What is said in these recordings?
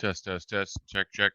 Test, test, test. Check, check.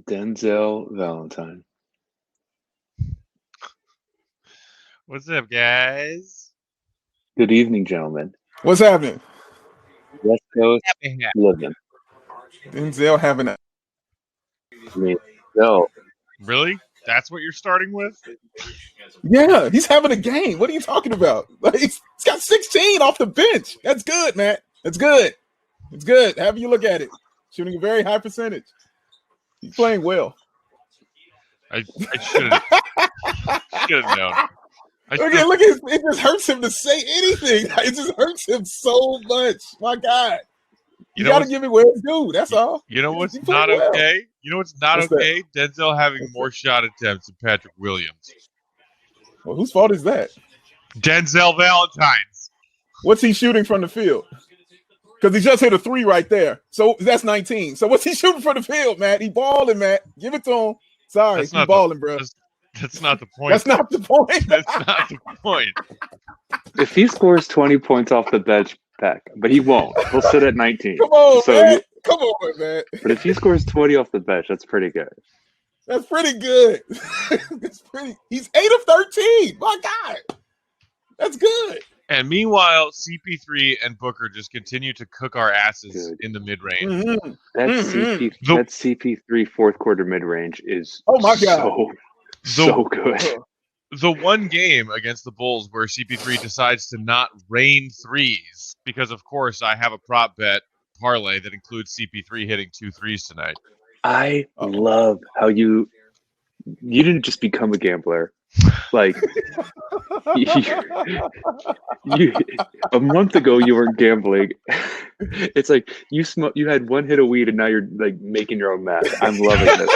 Denzel Valentine. What's up, guys? Good evening, gentlemen. What's happening? West Coast Happy hat. living. Denzel having a I mean, no, Really? That's what you're starting with? he's having a game. What are you talking about? Like, he's got 16 off the bench. That's good, man. That's good. It's good. However you look at it, shooting a very high percentage. He's playing well. I should have known. Look at it just hurts him to say anything. It just hurts him so much. My God. You got to give me where it's due. That's all. You know what's not okay? You know what's not okay? Denzel having more shot attempts than Patrick Williams. Well, whose fault is that? Denzel Valentine's. What's he shooting from the field? Because he just hit a 3 right there. So that's 19. So what's he shooting from the field, Matt? He balling, Matt. Give it to him. Sorry, he's balling, bro. That's not the point. That's not the point. That's not the point. If he scores 20 points off the bench, but he won't. He'll sit at 19. Come on, man. Come on, man. But if he scores 20 off the bench, that's pretty good. That's pretty good. That's pretty. He's 8 of 13. My God. That's good. And meanwhile, CP3 and Booker just continue to cook our asses in the mid-range. Mm-hmm. That CP3 fourth quarter mid-range is so good. The one game against the Bulls where CP3 decides to not rain threes, because of course I have a prop bet parlay that includes CP3 hitting 2 threes tonight. I love how you didn't just become a gambler. Like you a month ago you were gambling. It's like you had one hit of weed and now you're like making your own math. I'm loving this.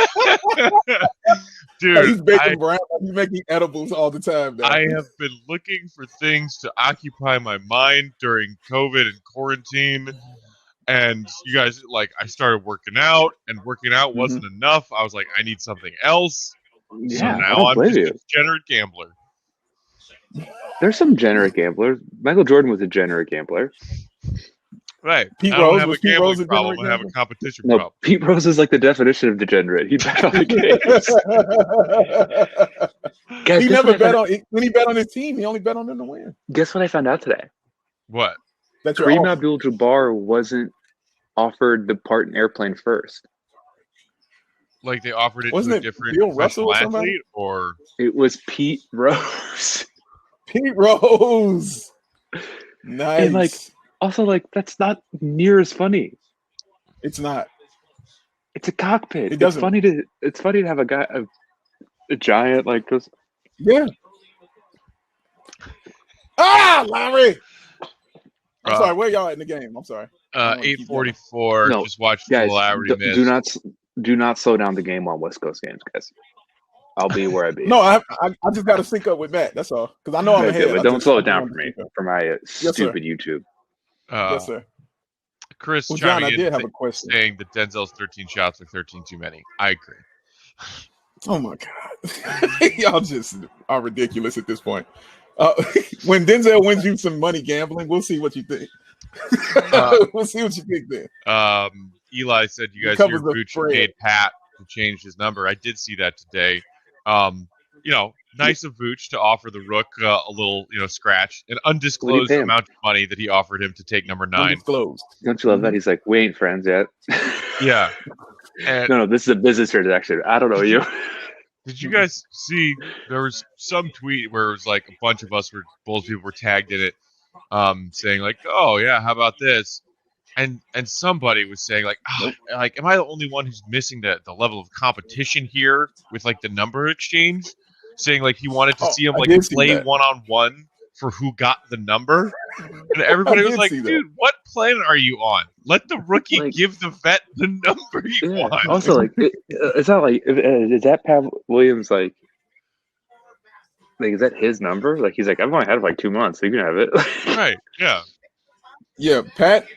Dude, he's baking brown. He's making edibles all the time now. I have been looking for things to occupy my mind during COVID and quarantine. And you guys, I started working out, and working out wasn't enough. I was like, I need something else. Yeah, so now I'm just a degenerate gambler. There's some degenerate gamblers. Michael Jordan was a degenerate gambler. Right. Pete I don't Rose have was a gambling Pete Rose problem. I have a competition no, problem. Pete Rose is like the definition of degenerate. He bet on the games. Guys, he never bet on when he bet on his team. He only bet on them to win. Guess what I found out today? What? That Kareem Abdul-Jabbar wasn't offered the part in Airplane first. Like they offered it to a different Russell athlete, or it was Pete Rose. Pete Rose. Nice. And also, that's not near as funny. It's not. It's a cockpit. It's funny to have a guy, a giant like this. Yeah. Larry. I'm sorry. Where y'all at in the game? I'm sorry. 8:44. No, just watched guys, the Lowry miss. Do not slow down the game on West Coast games, guys. I'll be where I be. No, I just got to sync up with Matt. That's all. Because I know I'm ahead. But don't slow it down for me, for my stupid YouTube. Yes, sir. Chris, John, I did have a question. Saying that Denzel's 13 shots are 13 too many. I agree. Oh my God, y'all just are ridiculous at this point. When Denzel wins you some money gambling, we'll see what you think. We'll see what you think then. Eli said you guys hear Vooch paid Pat to change his number. I did see that today. Nice of Vooch to offer the Rook a little, scratch, an undisclosed amount of money that he offered him to take number 9. Undisclosed. Don't you love that? He's like, we ain't friends yet. Yeah. And no, this is a business transaction. I don't know you. Did you guys see? There was some tweet where it was like a bunch of us Bulls people were tagged in it, saying like, "Oh yeah, how about this?" And somebody was saying like, am I the only one who's missing the level of competition here with the number exchange? Saying like he wanted to see him play one-on-one for who got the number, and everybody was like, "Dude, what planet are you on? Let the rookie give the vet the number you want." Also, it's not is that Pat Williams is that his number? He's like, I've only had it 2 months, so you can have it. Right? Yeah. Yeah, Pat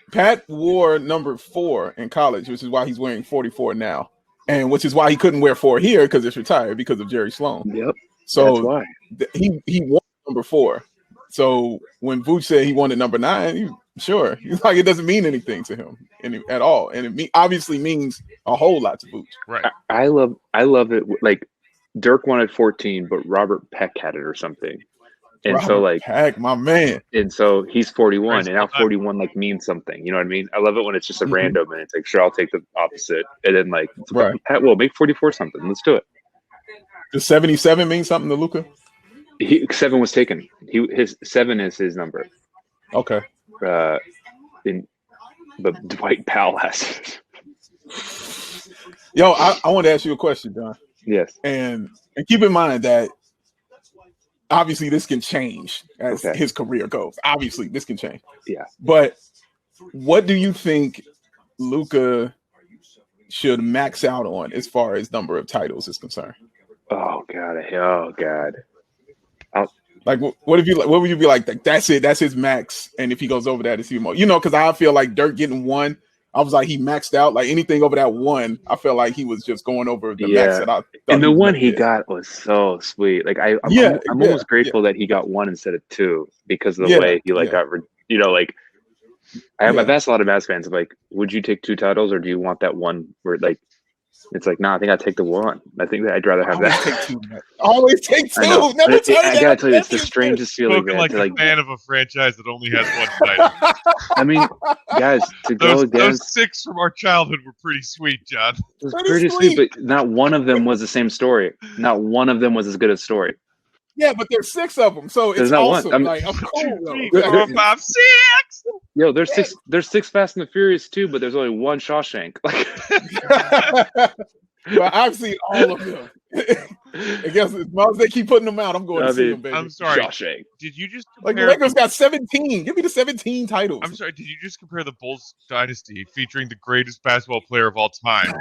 wore number 4 in college, which is why he's wearing 44 now, and which is why he couldn't wear 4 here because it's retired because of Jerry Sloan. Yep. So that's why he won number 4. So when Vooch said he wanted number 9, Sure. It's like it doesn't mean anything to him at all, and it obviously means a whole lot to Vooch. Right. I love it. Like Dirk wanted 14, but Robert Peck had it or something. And Robert so like Peck, my man. and so he's 41 Praise and now God. 41 like means something. You know what I mean? I love it when it's just a Mhm. random and it's like, sure, I'll take the opposite. And then like Right. Pat will make 44 something. Let's do it. Does 77 mean something to Luka? 7 was taken. His 7 is his number. Okay. But Dwight Powell has it. Yo, I want to ask you a question, John. Yes. And keep in mind that obviously this can change as Okay. his career goes. Obviously, this can change. Yeah. But what do you think Luka should max out on as far as number of titles is concerned? Oh God. Like, what would you be like? That's it. That's his max. And if he goes over that, it's even more. You know, because I feel like Dirk getting 1, I was like, he maxed out. Like anything over that 1, I feel like he was just going over the max that I thought. And the one he get. got was so sweet. Like I'm almost grateful that he got 1 instead of 2 because of the way he got, you know, like I've asked a lot of Mavs fans like, would you take 2 titles or do you want that one where like it's like, I think I'd take the 1. I think that I'd rather have that. Always take 2. Never turn I gotta tell you, it's the strangest feeling. Spoken like a fan of a franchise that only has 1 title. I mean, guys, to go against those 6 from our childhood were pretty sweet, John. It was pretty sweet, but not one of them was the same story. Not one of them was as good a story. Yeah, but there's 6 of them, so it's not awesome. one. I'm cool. 2, 3, 4, 5, 6. Yo, there's 6. There's 6 Fast and the Furious too, but there's only 1 Shawshank. But I've seen all of them. I guess as long as they keep putting them out, I'm going to see them, baby. I'm sorry. Shawshank. Did you just like the compare Lakers got 17? Give me the 17 titles. I'm sorry. Did you just compare the Bulls dynasty featuring the greatest basketball player of all time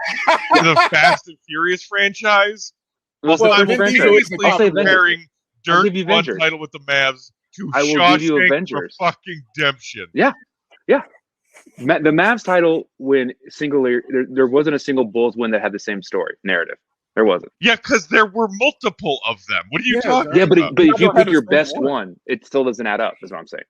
to the Fast and Furious franchise? Well, Simultaneously comparing Dirk give you 1 Avengers. title with the Mavs to I will give you Shawshank Avengers. for fucking Demption. Yeah. The Mavs title win singular. There wasn't a single Bulls win that had the same story narrative. There wasn't. Yeah, because there were multiple of them. What are you talking Yeah, but about? but if you pick your best one, it still doesn't add up. Is what I'm saying.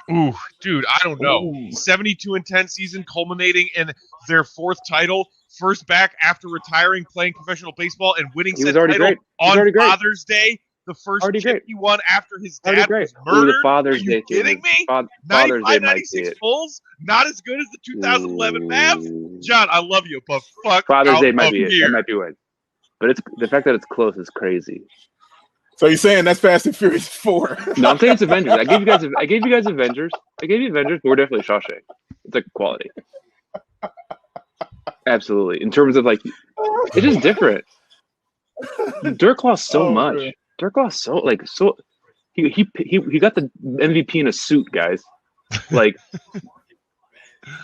Ooh, dude, I don't know. Ooh. 72-10 season culminating in their 4th title. First back after retiring, playing professional baseball and winning He was said already title great. He was on already great. Father's Day. The first Already chip great. he won after his Already dad great. was murdered. The Father's Are you Day. kidding me? Father's 95, Day might 96 be it. Bulls, not as good as the 2011 Mavs. John, I love you, but fuck Father's out Day might of be it. here. That might be it. But it's the fact that it's close is crazy. So you're saying that's Fast and Furious 4? No, I'm saying it's Avengers. I gave you guys Avengers. I gave you Avengers, but we're definitely Shawshank. It's like quality. Absolutely. In terms of like, it's just different. Dirk lost so much. Man. Dirk lost so he got the MVP in a suit, guys. Like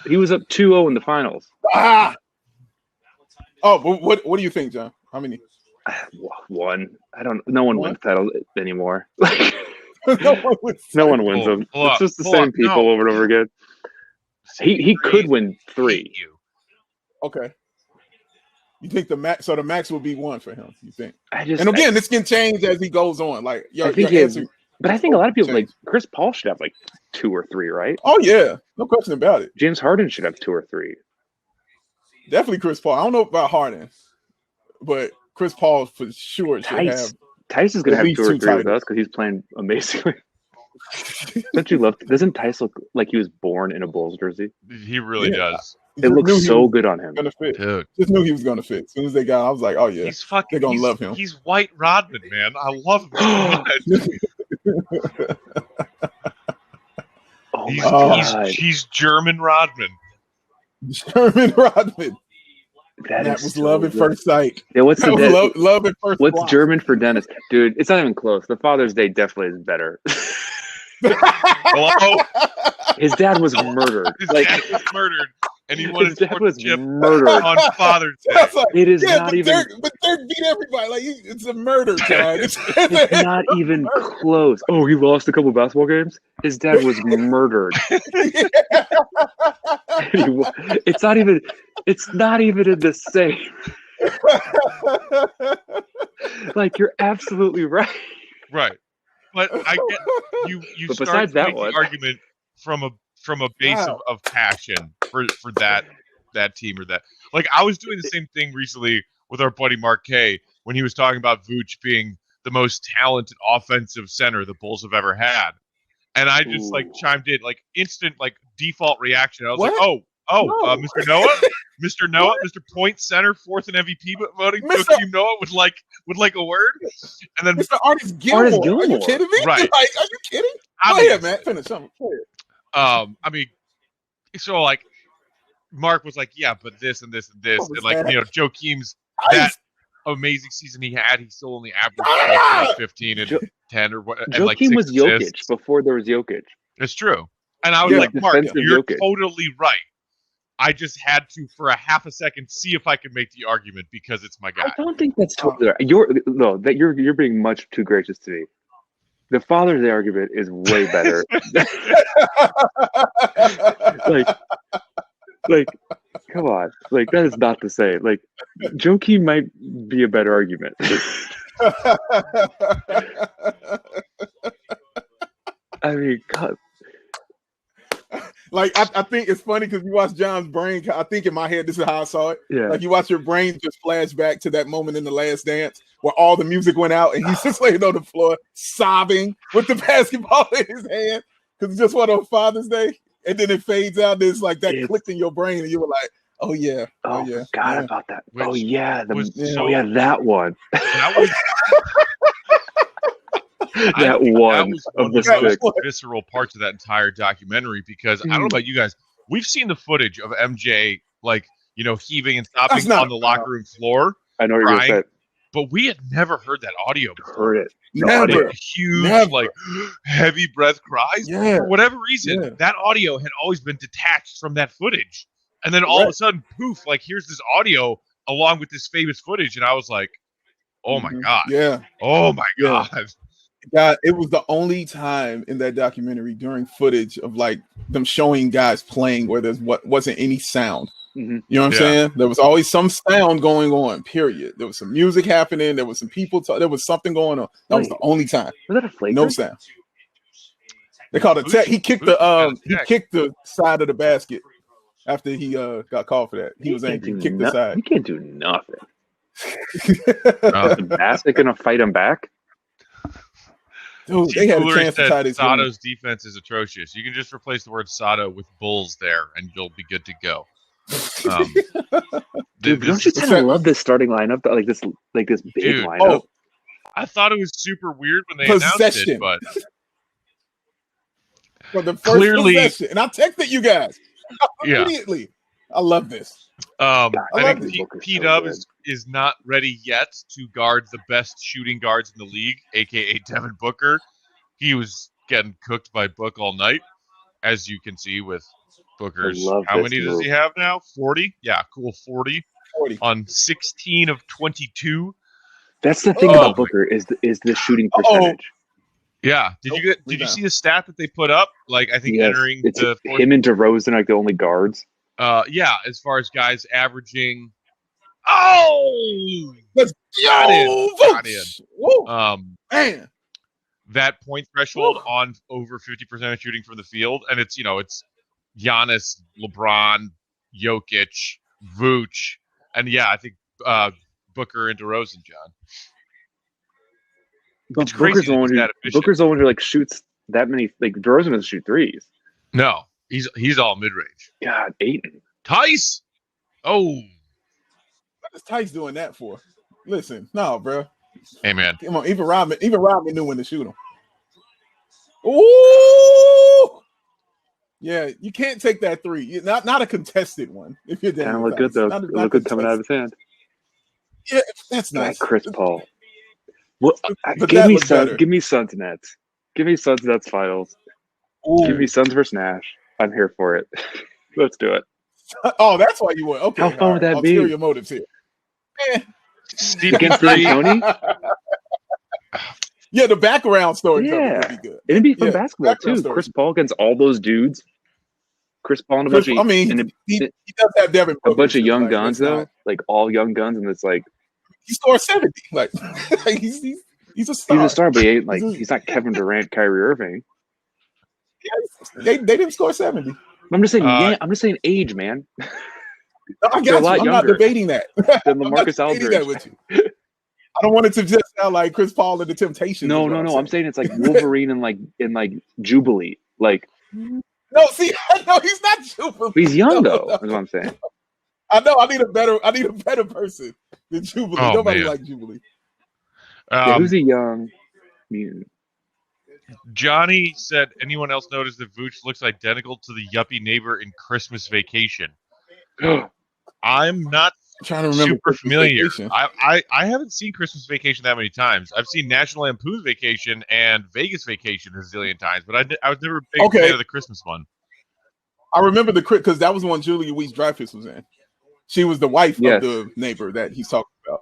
he was up 2-0 in the finals. Ah! Oh, what do you think, John? How many? 1. No one wins titles anymore. No one wins them. It's just the same people over and over again. He could win 3. Okay. You think the max? So the max will be 1 for him. You think? And again, this can change as he goes on. Like I think but I think a lot of people like Chris Paul should have like 2 or 3, right? Oh yeah, no question about it. James Harden should have 2 or 3. Definitely Chris Paul. I don't know about Harden, but Chris Paul for sure should have. Tice is gonna have 2 or 3 titles with us because he's playing amazingly. Don't you love? Doesn't Tice look like he was born in a Bulls jersey? He really does. It looks so good on him. Gonna fit. Dude. Just knew he was gonna fit. As soon as they got, I was like, oh yeah, He's fucking. they're gonna love him. He's White Rodman, man. I love him. Oh my God. He's German Rodman. Sherman Rodman. That was so love at good. first sight. Yeah, what's That the was love at first What's block. German for Dennis? Dude, it's not even close. The Father's Day definitely is better. Hello? His dad was murdered. His Like dad was murdered, and he won his his dad was chip murdered. on Father's Day. That's like, It is yeah, not but even. Dirk beat everybody. Like it's a murder, John. It's It's not even close. Oh, he lost a couple basketball games. His dad was murdered. It's not even. It's not even in the same. Like you're absolutely right. Right. But I get you But start besides to that make one- the argument from a from a base of passion for that team or that. Like I was doing the same thing recently with our buddy Mark Kay when he was talking about Vooch being the most talented offensive center the Bulls have ever had. And I just like chimed in, like instant, like default reaction. I was like, Mr. Noah, Mr. Noah, Mr. Point Center, fourth in MVP voting, Joakim Noah would like a word. And then Mr. Artist Gilmore. Are you kidding me? Right. Like, are you kidding? Go ahead, man. Finish something. Go ahead. I mean, so like Mark was like, yeah, but this and this and this. And like, Joakim's that amazing season he had, he still only averaged 15 and 10 or what. Joakim like was Jokic before there was Jokic. It's true. And I was like, Mark, you're totally right. I just had to, for a half a second, see if I could make the argument because it's my guy. I don't think that's totally right. You're being much too gracious to me. The Father's Day argument is way better. like, come on. Like, that is not the same. Like, Joakim might be a better argument. I mean, God. Like, I think it's funny because you watch John's brain. I think in my head, this is how I saw it. Yeah. Like, you watch your brain just flash back to that moment in The Last Dance where all the music went out and he's just laying on the floor sobbing with the basketball in his hand because it's just one on Father's Day. And then it fades out. And it's like that clicked in your brain and you were like, oh, yeah. Oh, yeah. Forgot about that. Which That one. That was... that was one of the most visceral parts of that entire documentary because I don't know about you guys, we've seen the footage of MJ like heaving and stopping on the locker room floor. I know what you're saying, but we had never heard that audio before. Heard it. Never. Huge, like heavy breath cries. Yeah. For whatever reason, that audio had always been detached from that footage, and then all of a sudden, poof! Like here's this audio along with this famous footage, and I was like, "Oh my god! Yeah! Oh my god!" God, it was the only time in that documentary during footage of like them showing guys playing where there's wasn't any sound. Mm-hmm. You know what I'm saying? There was always some sound going on, period. There was some music happening. There was some people. There was something going on. That was the only time. Was that a flagrant? No sound. They called it tech. He kicked the side of the basket after he got called for that. He was angry. He kicked the side. He can't do nothing. The basket gonna fight him back? Dude, they had a chance to tie this game. Sato's defense is atrocious. You can just replace the word Sato with Bulls there, and you'll be good to go. Dude, don't you kind of love this starting lineup? Like this big lineup. Oh, I thought it was super weird when they announced it, but for the first possession, and I texted you guys immediately. I love this. I think P-Dub is not ready yet to guard the best shooting guards in the league, a.k.a. Devin Booker. He was getting cooked by Book all night, as you can see with Booker's. How many does he have now? 40? Yeah, cool. 40 on 16 of 22. That's the thing about Booker is the shooting percentage. Yeah. Did you see the stat that they put up? Like, I think entering the fourth, him and DeRozan are the only guards. As far as guys averaging. Oh, let's got in. Man, that point threshold on over 50% of shooting from the field, and it's Giannis, LeBron, Jokic, Vooch, and I think Booker and DeRozan, John. But it's Booker's the one who like shoots that many. Like DeRozan doesn't shoot threes. No. He's all mid range. God, Ayton. Tice. Oh, what is Tice doing that for? Listen, no, bro. Hey, man. Come on, even Rodman knew when to shoot him. Ooh, yeah, you can't take that three. Not a contested one. If you're down, look good though. Look good coming out of his hand. Yeah, that's nice. Chris Paul. Well, give me Suns Nets. Give me Suns Nets finals. Ooh. Give me Suns versus Nash. I'm here for it. Let's do it. Oh, that's why you went. Okay. How fun would that be? Ulterior motives here. Steve against Tony? Yeah, the background story would be good. It'd be fun basketball too. Chris Paul against all those dudes. Chris Paul and a bunch of he does have Devin a bunch of young guns though. Like all young guns, and it's like he scored 70. Like he's a star. He's a star, but he ain't like he's not Kevin Durant, Kyrie Irving. They didn't score 70. I'm just saying. I'm just saying age, man. I got you. I'm not debating that. Than LaMarcus Aldridge. With you. I don't want it to just sound like Chris Paul and the Temptations. No. I'm saying it's like Wolverine and like Jubilee. Like no, see, no, he's not Jubilee. He's young though. That's what I'm saying. I know. I need a better person than Jubilee. Nobody likes Jubilee. Who's a young mutant? Johnny said, anyone else notice that Vooch looks identical to the yuppie neighbor in Christmas Vacation? I'm not trying to remember super familiar. I haven't seen Christmas Vacation that many times. I've seen National Lampoon's Vacation and Vegas Vacation a zillion times, but I was never a big fan of the Christmas one. I remember because that was the one Julia Louis-Dreyfus was in. She was the wife of the neighbor that he's talking about.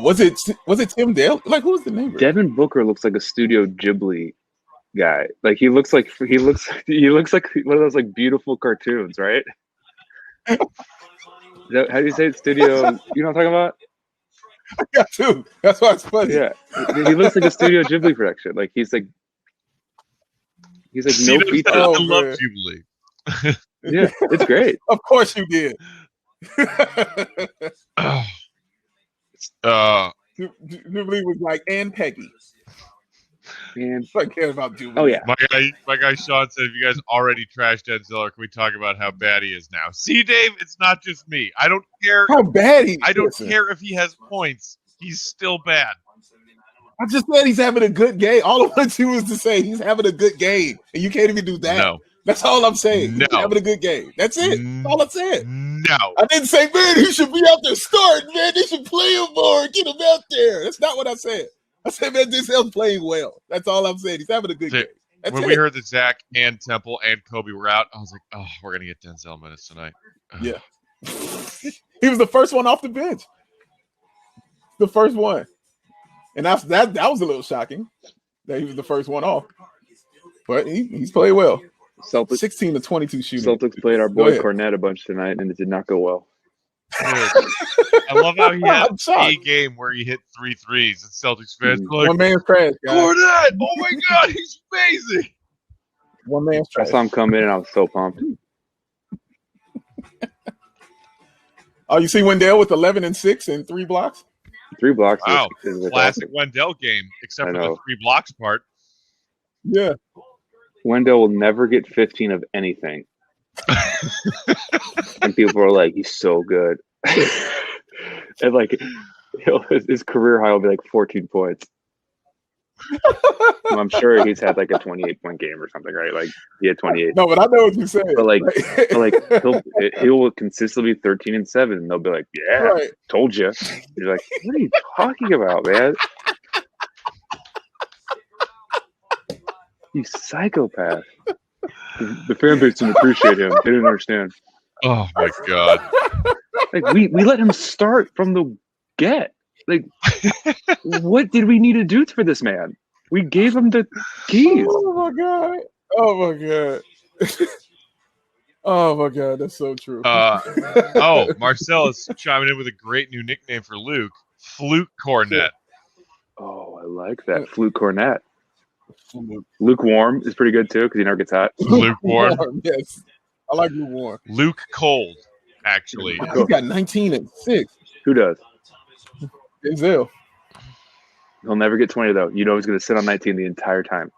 Was it Tim Dale? Like, who was the neighbor? Devin Booker looks like a Studio Ghibli guy. Like he looks like one of those like beautiful cartoons, right? How do you say it? Studio? You know what I'm talking about? I got to. That's why it's funny. Yeah, he looks like a Studio Ghibli production. Like he's like no features. I love Jubilee. Yeah, it's great. Of course you did. Jubilee was like, and Peggy. And I care about Jubilee. Oh yeah. My guy Sean said, if you guys already trashed Denzel, or can we talk about how bad he is now? See, Dave, it's not just me. I don't care how bad he is. I don't care if he has points. He's still bad. I just said he's having a good game. All I want you was to say he's having a good game. And you can't even do that. No. That's all I'm saying. No. He's having a good game. That's it. That's all I said. No. I didn't say, man, he should be out there starting, man. They should play him more. Get him out there. That's not what I said. I said, man, Denzel's playing well. That's all I'm saying. He's having a good game. When we heard that Zach and Temple and Kobe were out, I was like, oh, we're going to get Denzel minutes tonight. Yeah. He was the first one off the bench. The first one. And that was a little shocking that he was the first one off. But he's played well. Celtics 16 to 22 shooting. Celtics played our boy Cornette a bunch tonight, and it did not go well. Dude, I love how he had a game where he hit 3 threes, and Celtics fans were like, one man's trash, guys. Cornette! Oh my God, he's amazing! One man's trash. I saw him come in, and I was so pumped. Oh, you see Wendell with 11 and 6 and 3 blocks? 3 blocks. Wow, classic Wendell game, except for the 3 blocks part. Yeah. Wendell will never get 15 of anything. And people are like, he's so good. And like his career high will be like 14 points. I'm sure he's had like a 28-point game or something, right? Like he had 28. No, but I know what you're saying. But like he'll consistently be 13 and 7, and they'll be like, yeah, right. Told you. You're like, what are you talking about, man? You psychopath. The fan base didn't appreciate him. They didn't understand. Oh my God. Like we let him start from the get. Like what did we need to do for this man? We gave him the keys. Oh my God. Oh my God. Oh my God, that's so true. Marcel is chiming in with a great new nickname for Luke, Fluke Cornette. Oh, I like that. Fluke Cornette. Lukewarm is pretty good too because he never gets hot. Lukewarm, yes, I like lukewarm. Luke Cold, actually. He got 19 and 6. Who does? Denzel. He'll never get 20 though. You know he's going to sit on 19 the entire time.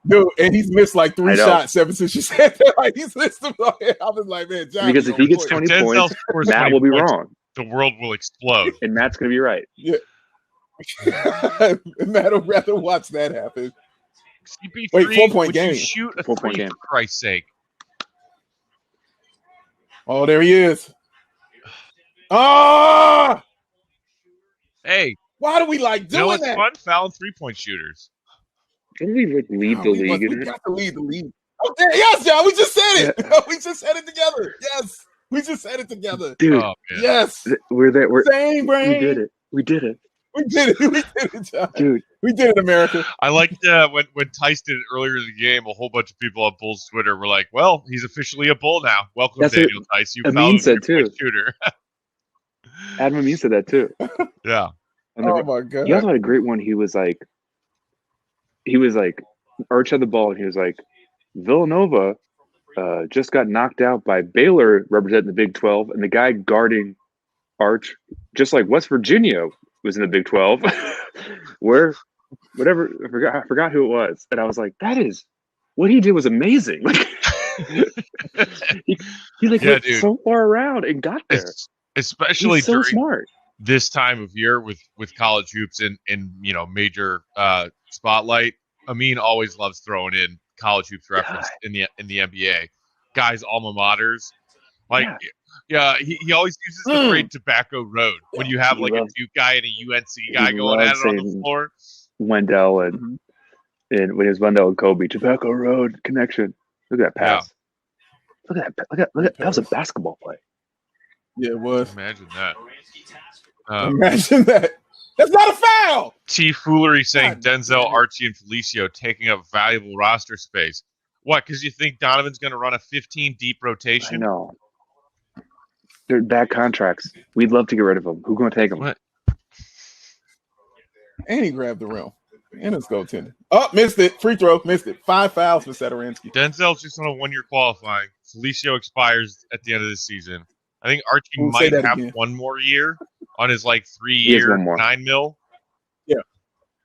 Dude, and he's missed like 3 shots ever since you said that. Like he's missed them. I was like, man, John, because if he gets 20 points, Matt will be wrong. The world will explode, and Matt's going to be right. Yeah. Matt would rather watch that happen. CP3, wait, 4-point game. Shoot a 4-point game, for Christ's sake. Oh, there he is. Ah! Hey. Why do we like doing that? It's fun fouling 3-point shooters. Didn't we lead the league? We got to lead the league. Okay, yes, John, we just said it. Yeah. We just said it together. Yes. We just said it together. Dude. Yes. We're there. Same brain. We did it. We did it. We did it, John. Dude. We did it, America. I liked when Tice did it earlier in the game, a whole bunch of people on Bulls Twitter were like, well, he's officially a Bull now. Welcome, that's Daniel Tice. You fouled a 3-point shooter. Adam Amin said that too. Yeah. Oh my God. He also had a great one. He was like Arch had the ball and he was like, Villanova just got knocked out by Baylor representing the Big 12, and the guy guarding Arch, just like West Virginia was in the Big 12, whatever, I forgot who it was. And I was like, that is, what he did was amazing. Like, he went so far around and got there. Especially He's so during smart. This time of year with college hoops in major spotlight. Amin always loves throwing in college hoops reference in the NBA. Guys' alma maters. Like, he always uses the phrase "Tobacco Road" when you have like a Duke guy and a UNC guy going at it on the floor. Wendell and when it was Wendell and Kobe, Tobacco Road connection. Look at that pass. Yeah. Look at that was a basketball play. Yeah, it was. Imagine that. Imagine that. That's not a foul. T. Foolery saying Denzel, Archie, and Felicio taking up valuable roster space. What? Because you think Donovan's going to run a 15 deep rotation? I know. They're bad contracts. We'd love to get rid of them. Who's going to take them? What? And he grabbed the rim. And his goaltender. Oh, missed it. Free throw. Missed it. 5 fouls for Satoransky. Denzel's just on a 1-year qualifying. Felicio expires at the end of the season. I think Archie might have one more year on his 3-year, $9 million.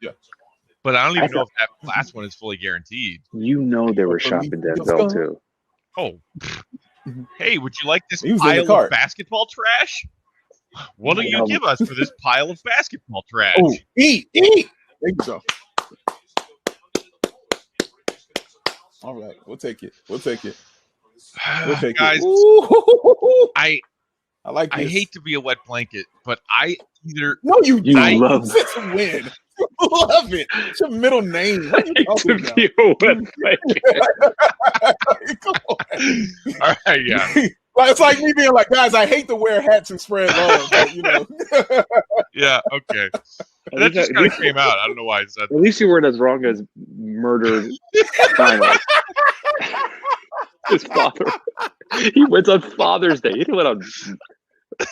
Yeah. But I don't even know if that last one is fully guaranteed. They were shopping Denzel too. Oh, hey, would you like this pile of basketball trash? What do you give us for this pile of basketball trash? Oh, eat. There you go. All right, we'll take it. Guys, I like this. I hate to be a wet blanket, but I either you love it to win. You love it. It's your middle name. What are you talking about? Be a wet blanket. Come on. All right, yeah. It's like me being like, guys, I hate to wear hats and spread love, but Yeah, okay. That just kind of came out. I don't know why I said that. At least you weren't as wrong as murdered finally. His father. He went on Father's Day. He didn't went on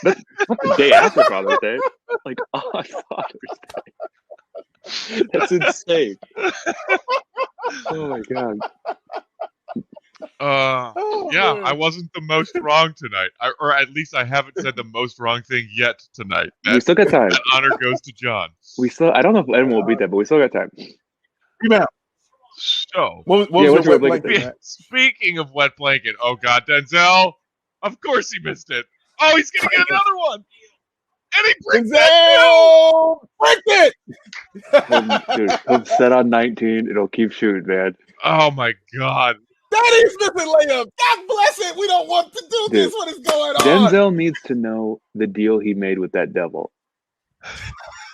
not the day after Father's Day. On Father's Day. That's insane. Oh my god. Man. I wasn't the most wrong tonight. Or at least I haven't said the most wrong thing yet tonight. We still got time. That honor goes to John. I don't know if anyone will beat that, but we still got time. So, what was your wet blanket? Speaking of wet blanket, oh god, Denzel, of course he missed it. Oh, he's gonna get another one, and he brings Denzel, break it. Dude, he'll set on 19. It'll keep shooting, man. Oh my god, that is missing layup. God bless it. We don't want to do this. What is going on? Denzel needs to know the deal he made with that devil,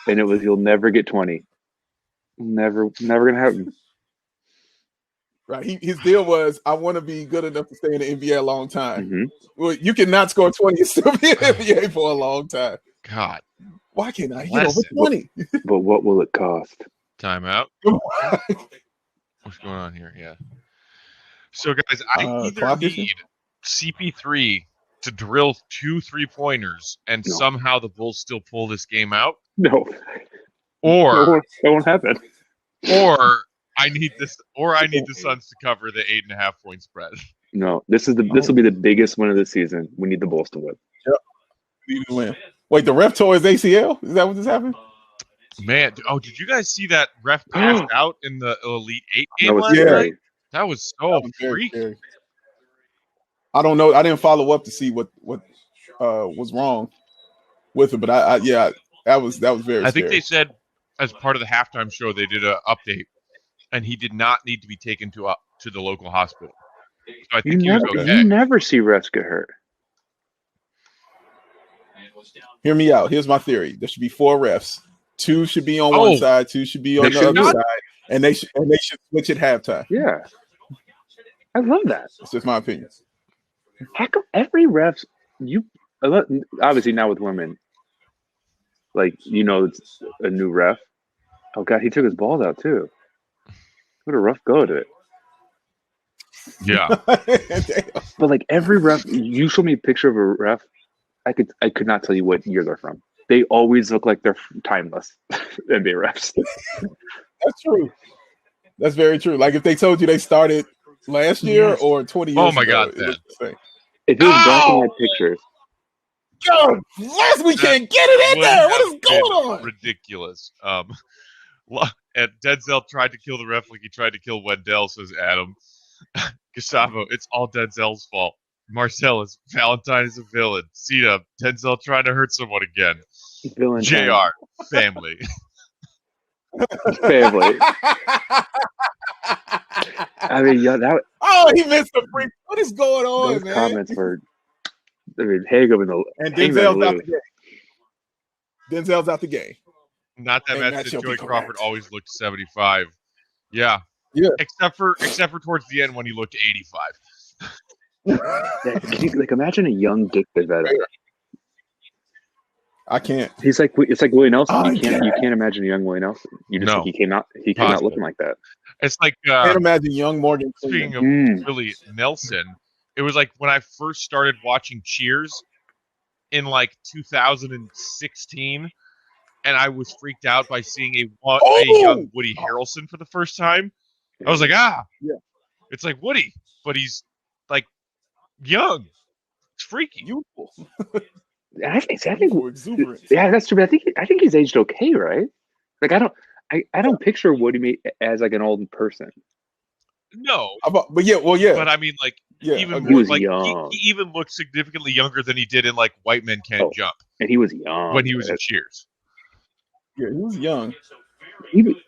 and it was he'll never get 20. Never gonna happen. Right. His deal was, I want to be good enough to stay in the NBA a long time. Mm-hmm. Well, you cannot score 20 and still be in the NBA for a long time. God. Why can't I get over 20? But what will it cost? Timeout. What's going on here? Yeah. So, guys, I either need CP3 to drill 2 3-pointers and somehow the Bulls still pull this game out. No. Or that won't happen. Or I need the Suns to cover the 8.5-point spread. No, this will be the biggest win of the season. We need the Bulls to win. Yep. We need to win. Wait, the ref tore his ACL? Is that what just happened? Man, did you guys see that ref passed out in the Elite 8 game last night? That was so freaky. I don't know. I didn't follow up to see what was wrong with it, but that was very scary. I think they said as part of the halftime show they did an update, and he did not need to be taken to the local hospital. So I think he was okay. You never see refs get hurt. Hear me out. Here's my theory. There should be 4 refs. 2 should be on one side, 2 should be on the other side, and they should switch at halftime. Yeah, I love that. That's just my opinion. Heck, every ref, obviously not with women. It's a new ref. Oh god, he took his balls out too. What a rough go to it. Yeah. But every ref, you show me a picture of a ref, I could not tell you what year they're from. They always look like they're timeless. NBA refs. That's true. That's very true. If they told you they started last year or 20 years ago. Oh my God, it looked the same. If it was black and white pictures. God, bless, we can't get it in there. What is going on? Ridiculous. And Denzel tried to kill the ref like he tried to kill Wendell, says Adam. Gustavo, it's all Denzel's fault. Marcellus, Valentine is a villain. Cena, Denzel trying to hurt someone again. Villain JR, family. Family. I mean, yeah, that. Oh, he missed the free. What is going on, those man? Comments were. I mean, Hago in the and Denzel's out the game. Denzel's out the game. Not that match that Joey Crawford always looked 75. Yeah. Yeah. Except for towards the end when he looked 85. Like, imagine a young Dick Bavetta. I can't. It's like Willie Nelson. You can't imagine a young Willie Nelson. You just think he came out looking like that. It's like can't imagine young Morgan. Speaking of Willie Nelson, it was like when I first started watching Cheers in like 2016, and I was freaked out by seeing a young Woody Harrelson for the first time. I was like, it's like Woody, but he's like young. It's freaky. Youthful. I think exuberant. Yeah, that's true. But I think he's aged okay, right? Like I don't picture Woody as like an old person. No, but yeah. But I mean, like, even he was like young. He even looked significantly younger than he did in like White Men Can't Jump. And he was young when he was in Cheers. Yeah, he was young.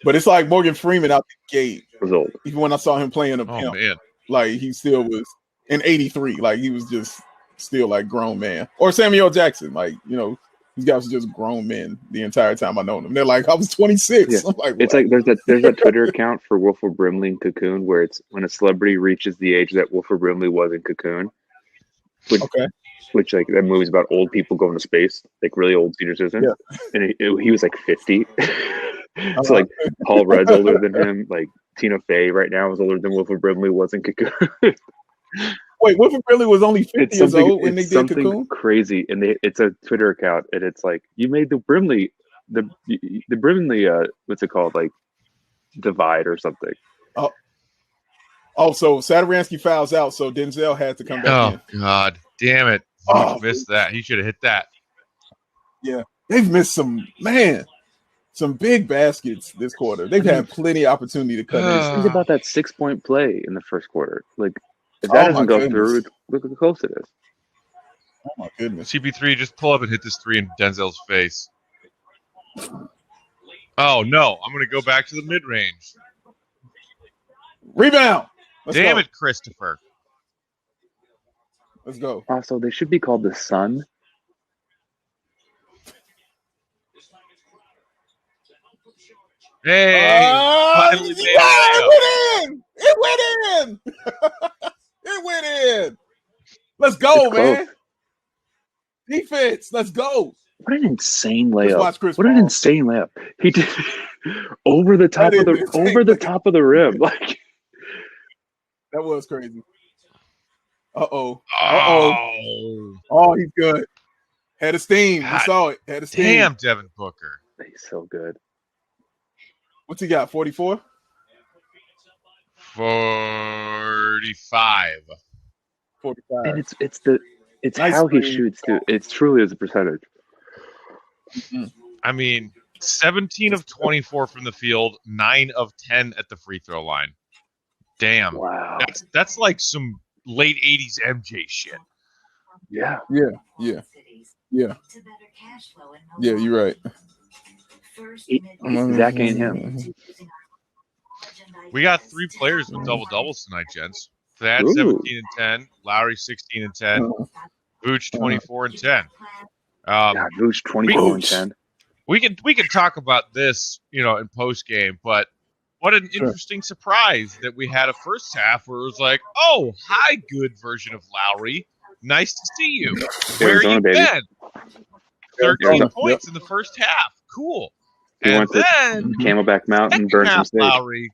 But it's like Morgan Freeman out the gate. Was old. Even when I saw him playing a pimp, man. Like he still was in '83. Like he was just still like grown man. Or Samuel L. Jackson. Like, you know, these guys are just grown men the entire time I known them. They're like, I was 26. Yeah. I'm like, it's like there's a Twitter account for Wilford Brimley and Cocoon where it's when a celebrity reaches the age that Wilford Brimley was in Cocoon. Which like that movie's about old people going to space, like really old senior citizens. Yeah. And he was like 50. So like Paul Rudd's older than him. Like Tina Fey right now is older than Wilford Brimley was in Cocoon. Wait, Wilford Brimley was only 50 years old when they did Cocoon? Crazy, and it's a Twitter account, and it's like you made the Brimley, the Brimley, what's it called, like divide or something. So Sadaransky fouls out, so Denzel had to come back in. Oh God, damn it! Missed that. He should have hit that. Yeah, they've missed some big baskets this quarter. They've had plenty of opportunity to cut in. Think about that 6-point play in the first quarter, like. If that doesn't go through, look how close it is. Oh my goodness. CP3, just pull up and hit this 3 in Denzel's face. Oh no, I'm gonna go back to the mid-range. Rebound! Damn it, Christopher. Let's go. Also, they should be called the Sun. Hey! Finally made it went in! It went in! It went in. Let's go, man. Defense. Let's go. What an insane layup. What an insane layup. He did over the top of the rim. Like that was crazy. Oh, he's good. Had a steam. We saw it. Had a steam. Damn, Devin Booker. He's so good. What's he got? 44? 45. 45. And it's nice how he shoots too. It's truly as a percentage. Mm-hmm. I mean, 17 of 24 from the field, 9 of 10 at the free throw line. Damn. Wow. That's like some late 80s MJ shit. Yeah. Yeah, you're right. Zach ain't him. We got 3 players with double doubles tonight, gents. Thad 17 and 10, Lowry 16 and 10, Vooch 24 and 10. Vooch 24 and 10. We can talk about this, in post game, but what an interesting surprise that we had a first half where it was like, oh, hi, good version of Lowry. Nice to see you. Where you been? 13 points in the first half. Cool. He went to Camelback Mountain, burned some stage. Lowry.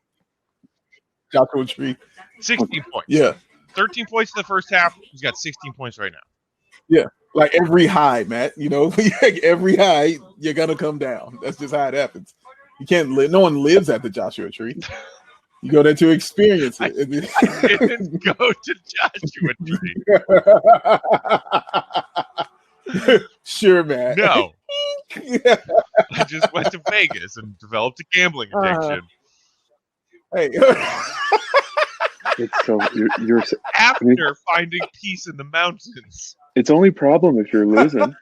Joshua Tree. 16 points. Yeah. 13 points in the first half. He's got 16 points right now. Yeah. Like every high, Matt. Every high, you're going to come down. That's just how it happens. You can't live. No one lives at the Joshua Tree. You go there to experience it. I didn't go to Joshua Tree. Sure, man. No. I just went to Vegas and developed a gambling addiction. Hey. It's so you're after finding peace in the mountains. It's only problem if you're losing.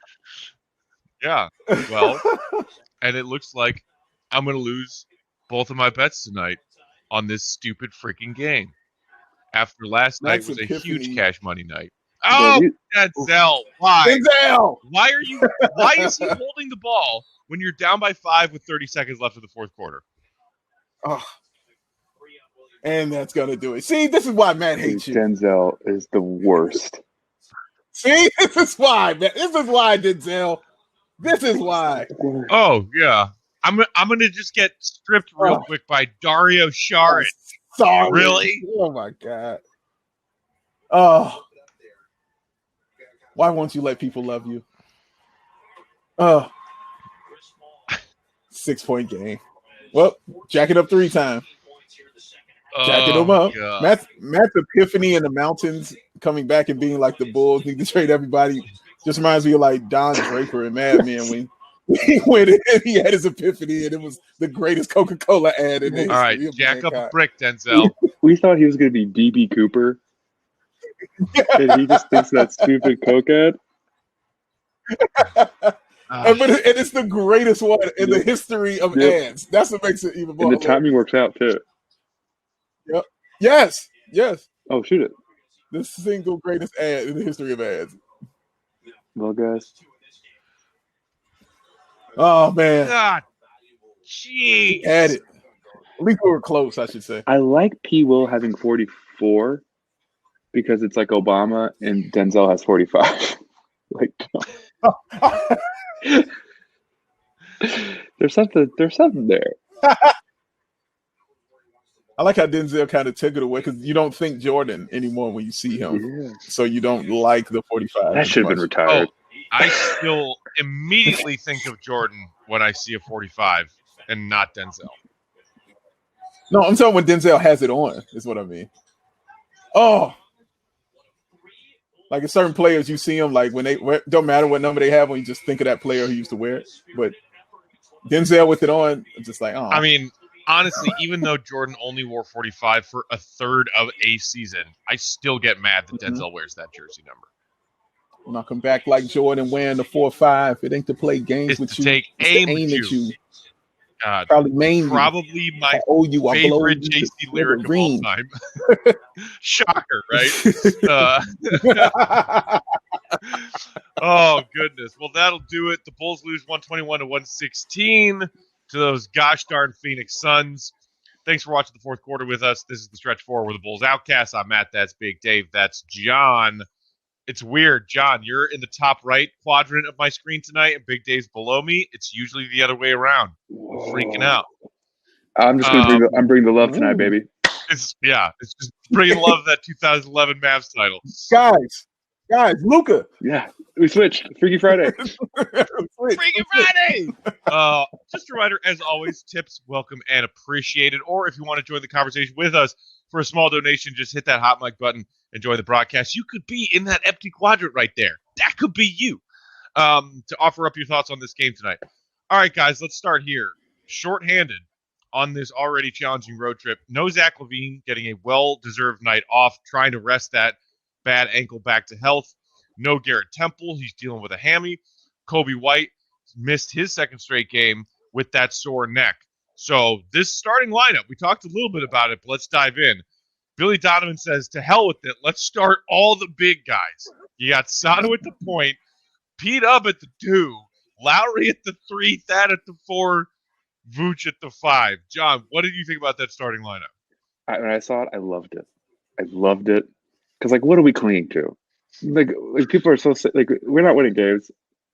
Yeah. Well, and it looks like I'm going to lose both of my bets tonight on this stupid freaking game. After last night was a huge cash money night. Oh, Denzel! Why? Denzel! Why is he holding the ball when you're down by 5 with 30 seconds left of the fourth quarter? Oh. And that's gonna do it. See, this is why Matt hates you. Denzel is the worst. See, this is why, man. This is why, Denzel. This is why. Oh yeah, I'm gonna just get stripped real quick by Dario Saric. Sorry. Really? Oh my god. Oh. Why won't you let people love you? Oh. 6-point game. Well, jack it up 3 times. Jacking them up. Matt's epiphany in the mountains coming back and being like the Bulls need to trade everybody just reminds me of like Don Draper and Mad Men when he went in, he had his epiphany and it was the greatest Coca-Cola ad in the history. All right, jack up a brick, Denzel. We thought he was going to be D.B. Cooper. And he just thinks that stupid Coke ad. And it's the greatest one in the history of ads. That's what makes it even more. And the timing works out too. Yep. Yes. Oh, shoot it. The single greatest ad in the history of ads. Well, guys. Oh, man. God. Jeez. At it. At least we were close, I should say. I like P. Will having 44 because it's like Obama and Denzel has 45. Like, there's something there. I like how Denzel kind of took it away because you don't think Jordan anymore when you see him. Yeah. So you don't like the 45. That should have been retired. Oh, I still immediately think of Jordan when I see a 45 and not Denzel. No, I'm talking when Denzel has it on, is what I mean. Oh. Like in certain players, you see them like when they don't matter what number they have when you just think of that player who used to wear it. But Denzel with it on, it's just like, oh. I mean, honestly, even though Jordan only wore 45 for a third of a season, I still get mad that Denzel wears that jersey number. When I come back like Jordan wearing the 4-5, it ain't to play games it's with to you. Take aim at you. God, probably my favorite JC lyric of all time. Shocker, right? Oh, goodness. Well, that'll do it. The Bulls lose 121-116 to those gosh darn Phoenix Suns. Thanks for watching the fourth quarter with us. This is the Stretch 4 with the Bulls Outcasts. I'm Matt. That's Big Dave. That's John. It's weird. John, you're in the top right quadrant of my screen tonight, and Big Dave's below me. It's usually the other way around. I'm freaking out. I'm just going to bring the love tonight, baby. It's just bringing love to that 2011 Mavs title. Guys, Luka. Yeah, we switched. Freaky Friday. Freaky Friday. Just a reminder, as always, tips welcome and appreciated. Or if you want to join the conversation with us for a small donation, just hit that hot mic button and join the broadcast. You could be in that empty quadrant right there. That could be you. To offer up your thoughts on this game tonight. All right, guys, let's start here. Shorthanded on this already challenging road trip. No Zach LaVine getting a well-deserved night off, trying to rest that bad ankle back to health. No Garrett Temple. He's dealing with a hammy. Kobe White missed his second straight game with that sore neck. So this starting lineup, we talked a little bit about it, but let's dive in. Billy Donovan says, to hell with it. Let's start all the big guys. You got Sato at the point, Pete Up at the 2, Lowry at the 3, Thad at the 4, Vooch at the 5. John, what did you think about that starting lineup? When I saw it, I loved it. Because, like, what are we clinging to? Like people are so like we're not winning games.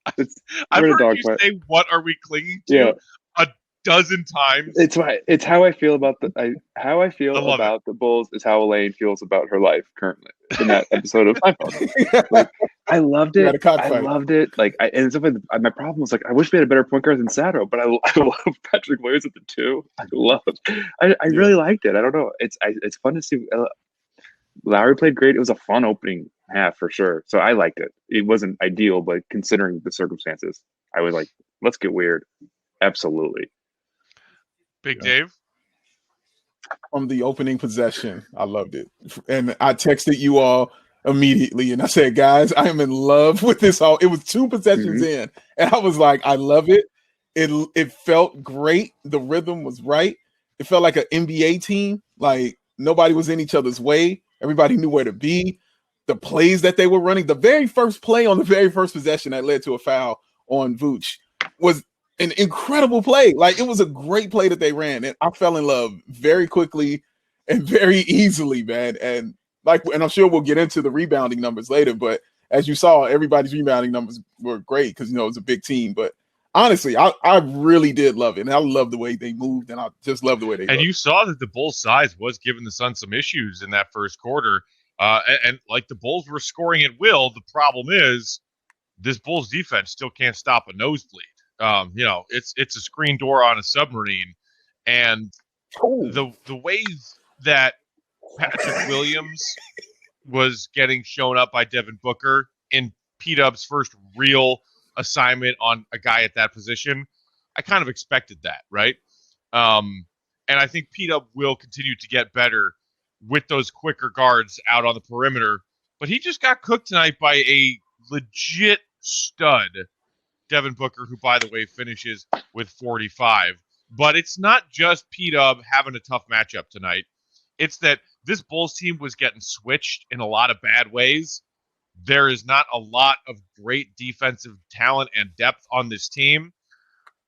I've heard you say, "What are we clinging to?" Yeah. A dozen times. It's how I feel about the Bulls is how Elaine feels about her life currently in that episode of my phone. Like, I loved it. Like, my problem was like, I wish we had a better point guard than Sato, but I love Patrick Williams at the 2. I really liked it. I don't know. It's fun to see. Lowry played great. It was a fun opening half for sure. So I liked it. It wasn't ideal, but considering the circumstances, I was like, let's get weird. Absolutely. Big Dave? From the opening possession, I loved it. And I texted you all immediately and I said, guys, I am in love with this. It was 2 possessions in. And I was like, I love it. It felt great. The rhythm was right. It felt like an NBA team. Like nobody was in each other's way. Everybody knew where to be. The plays that they were running, the very first play on the very first possession that led to a foul on Vooch was an incredible play. Like it was a great play that they ran. And I fell in love very quickly and very easily, man. And I'm sure we'll get into the rebounding numbers later, but as you saw, everybody's rebounding numbers were great because, it was a big team. But honestly, I really did love it. And I love the way they moved, and I just love the way they And you saw that the Bulls' size was giving the Suns some issues in that first quarter. And like the Bulls were scoring at will. The problem is this Bulls defense still can't stop a nosebleed. It's a screen door on a submarine. And the ways that Patrick Williams was getting shown up by Devin Booker in P-Dub's first real assignment on a guy at that position, I kind of expected that, right? And I think P-Dub will continue to get better with those quicker guards out on the perimeter. But he just got cooked tonight by a legit stud, Devin Booker, who, by the way, finishes with 45. But it's not just P-Dub having a tough matchup tonight. It's that this Bulls team was getting switched in a lot of bad ways. There is not a lot of great defensive talent and depth on this team.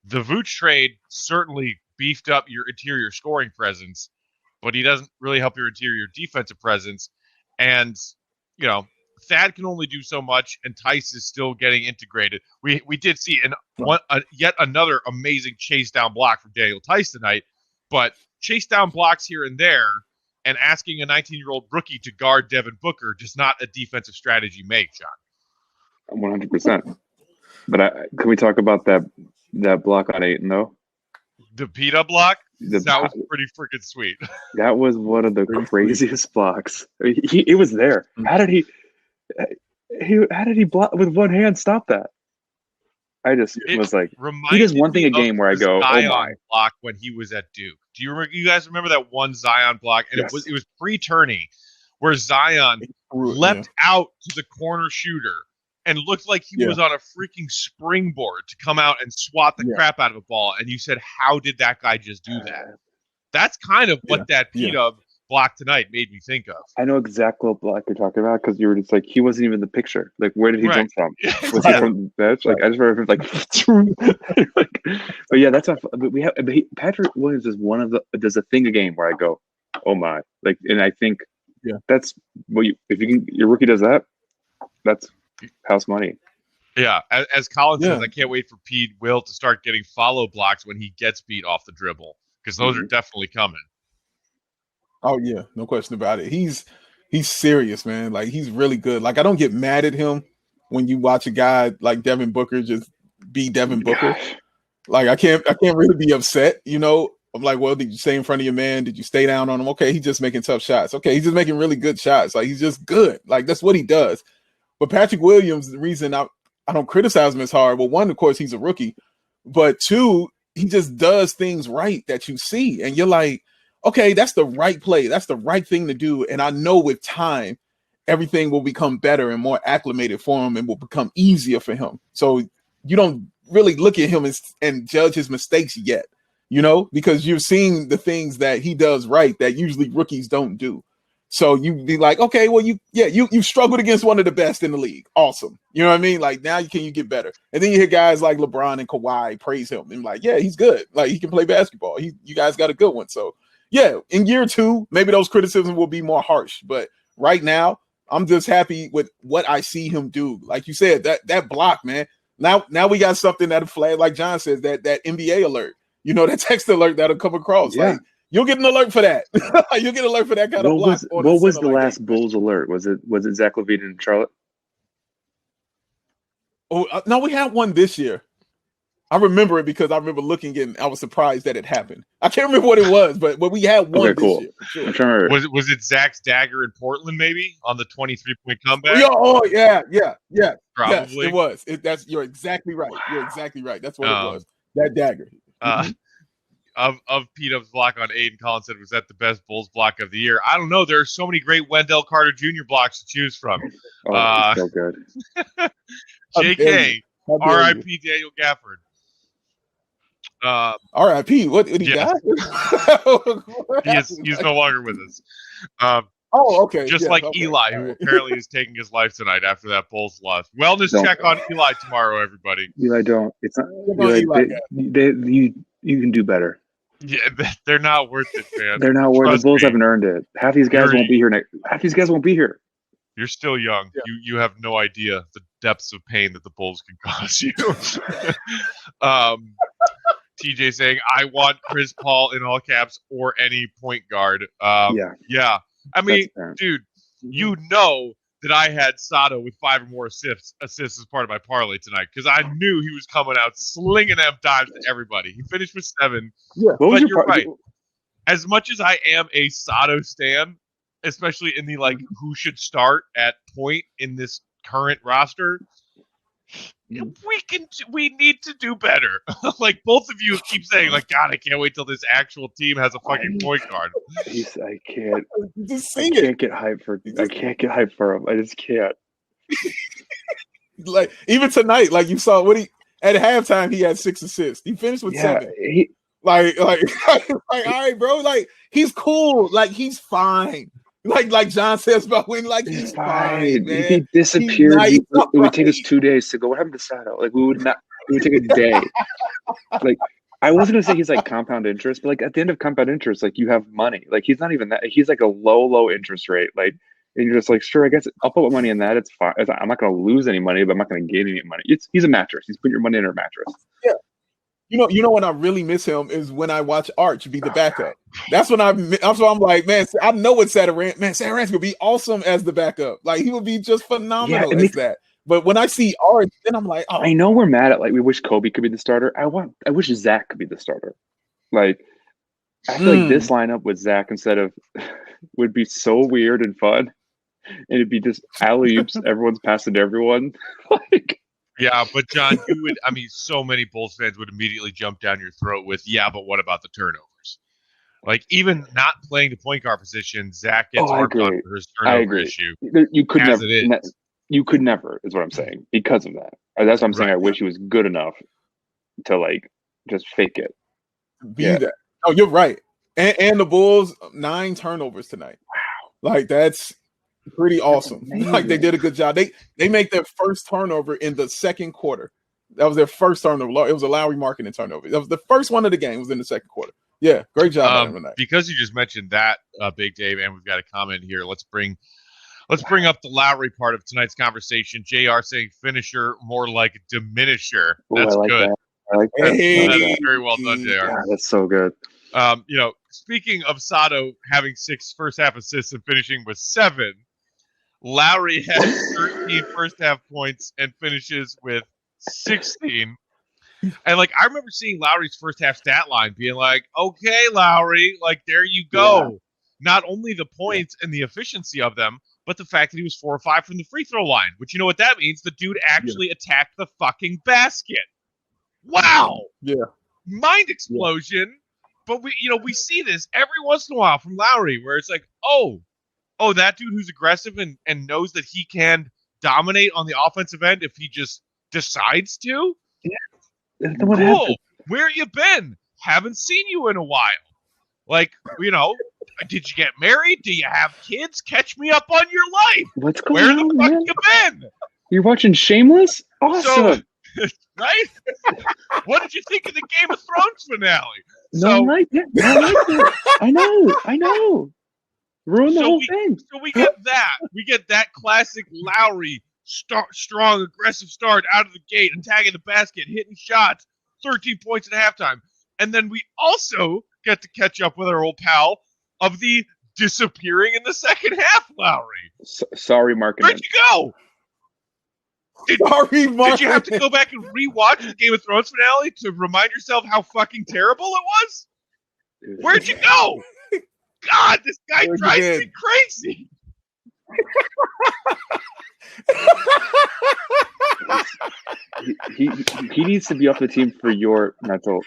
The Vooch trade certainly beefed up your interior scoring presence, but he doesn't really help your interior defensive presence. And, Thad can only do so much, and Tice is still getting integrated. We did see yet another amazing chase down block from Daniel Tice tonight, but chase down blocks here and there, and asking a 19-year-old rookie to guard Devin Booker does not a defensive strategy make, John. 100%. But can we talk about that block on Ayton, though? The P-Dub block? That was pretty freaking sweet. That was one of the craziest blocks. It was there. How did he block with one hand stop that? I just was like, he does one thing a game where I go, Zion oh my. Block when he was at Duke. Do you guys remember that one Zion block? And yes. it was pre-tourney where Zion leapt out to the corner shooter and looked like he was on a freaking springboard to come out and swat the crap out of a ball. And you said, how did that guy just do that? That's kind of what that P-Dub block tonight made me think of. I know exactly what block you're talking about because you were just like, he wasn't even in the picture. Like, where did he jump from? Was he from the bench? Like, I just remember but yeah, that's Patrick Williams is one of there's a thing a game where I go, oh my, like, and I think that's if your rookie does that, that's house money. Yeah, as Colin says, I can't wait for Pete Will to start getting follow blocks when he gets beat off the dribble because those are definitely coming. Oh yeah, no question about it. He's serious, man. Like he's really good. Like I don't get mad at him when you watch a guy like Devin Booker just be Devin Booker. Like I can't really be upset. I'm like, well, did you stay in front of your man? Did you stay down on him? Okay, he's just making tough shots. Okay, he's just making really good shots. Like he's just good. Like that's what he does. But Patrick Williams, the reason I don't criticize him as hard. Well, one, of course, he's a rookie, but two, he just does things right that you see, and you're like, okay, that's the right play. That's the right thing to do. And I know with time, everything will become better and more acclimated for him and will become easier for him. So you don't really look at him and judge his mistakes yet, because you're seeing the things that he does right that usually rookies don't do. So you be like, okay, well, you struggled against one of the best in the league. Awesome. You know what I mean? Like now you get better. And then you hear guys like LeBron and Kawhi praise him and like, yeah, he's good. Like he can play basketball. You guys got a good one. So yeah, in year 2, maybe those criticisms will be more harsh. But right now, I'm just happy with what I see him do. Like you said, that block, man. Now we got something that flag, like John says, that NBA alert. that text alert that'll come across. Yeah. Like you'll get an alert for that. You'll get an alert for that kind of block. What was the last Bulls alert? Was it Zach LaVine in Charlotte? Oh no, we had one this year. I remember it because I remember looking and I was surprised that it happened. I can't remember what it was, but we had one this year. Sure. I'm trying to... Was it Zach's dagger in Portland maybe on the 23-point comeback? Yeah. Probably. Yes, it was. You're exactly right. You're exactly right. That's what it was. That dagger. Of P-Dub's block on Aiden Collins said, was that the best Bulls block of the year? I don't know. There are so many great Wendell Carter Jr. blocks to choose from. So good. JK, R.I.P. Daniel Gafford. R.I.P. What did he die? He's no longer with us. Okay. Just like Eli, who apparently is taking his life tonight after that Bulls loss. Wellness check on Eli tomorrow, everybody. Eli, don't. It's not. You can do better. Yeah, they're not worth it, man. They're not worth it. The Bulls haven't earned it. Half these guys won't be here. Half these guys won't be here. You're still young. Yeah. You have no idea the depths of pain that the Bulls can cause you. TJ saying, I want Chris Paul in all caps or any point guard. Yeah. I mean, dude, you know that I had Sato with 5 or more assists as part of my parlay tonight because I knew he was coming out slinging them dimes to everybody. He finished with 7. Yeah, but you're right. As much as I am a Sato stan, especially in the who should start at point in this current roster, we need to do better. Both of you keep saying, God, I can't wait till this actual team has a fucking point guard. I can't. I can't get hyped for him. I just can't. Even tonight, you saw at halftime he had 6 assists. He finished with 7. All right, bro. He's cool. He's fine. Like John says about when he's fine, man. If he disappeared, it would take us 2 days to go. What happened to Sato? It would take a day. I wasn't gonna say he's compound interest, but at the end of compound interest, you have money. He's not even that. He's a low interest rate. And you're just sure, I guess I'll put my money in that. It's fine. I'm not gonna lose any money, but I'm not gonna gain any money. He's a mattress. He's putting your money in a mattress. Yeah. You know when I really miss him is when I watch Arch be the backup. That's when I'm like, man, I know it's Satoransky. Man, Satoransky would be awesome as the backup. He would be just phenomenal as that. But when I see Arch, then I'm like, oh. I know we're mad at we wish Kobe could be the starter. I wish Zach could be the starter. I feel like this lineup with Zach instead of would be so weird and fun. And it'd be just alley-oops, everyone's passing to everyone. Yeah, but John, so many Bulls fans would immediately jump down your throat with, but what about the turnovers? Even not playing the point guard position, Zach gets harped on for his turnover issue. You could never, is what I'm saying, because of that. That's what I'm saying. I wish he was good enough to just fake it. That. Oh, you're right. And the Bulls 9 turnovers tonight. Wow, that's pretty awesome. They did a good job. They make their first turnover in the second quarter. That was their first turnover. It was a Lowry marketing turnover. That was the first one of the game. Was in the second quarter. Yeah, great job. Because you just mentioned that, Big Dave, and we've got a comment here. Let's bring up the Lowry part of tonight's conversation. JR saying finisher more like diminisher. That's good. That. I like that. That's very well done, JR. Yeah, that's so good. Speaking of Sato having 6 first half assists and finishing with 7, Lowry has 13 first half points and finishes with 16. And I remember seeing Lowry's first half stat line being okay, Lowry, there you go. Yeah. Not only the points and the efficiency of them, but the fact that he was 4 or 5 from the free throw line, which you know what that means? The dude actually attacked the fucking basket. Wow. Yeah. Mind explosion. Yeah. But we see this every once in a while from Lowry where it's oh, that dude who's aggressive and knows that he can dominate on the offensive end if he just decides to. Yeah. What happened? Where you been? Haven't seen you in a while. Did you get married? Do you have kids? Catch me up on your life. What's going on? Where the fuck you been? You're watching Shameless? Awesome. Right? What did you think of the Game of Thrones finale? I like it. I know. Ruin the whole thing. So we get that. We get that classic Lowry strong, aggressive start out of the gate, attacking the basket, hitting shots, 13 points at halftime. And then we also get to catch up with our old pal of the disappearing in the second half, Lowry. Sorry, Mark. Where'd you go? Did you have to go back and rewatch the Game of Thrones finale to remind yourself how fucking terrible it was? Where'd you go? God, this guy drives me crazy. He needs to be off the team for your mental,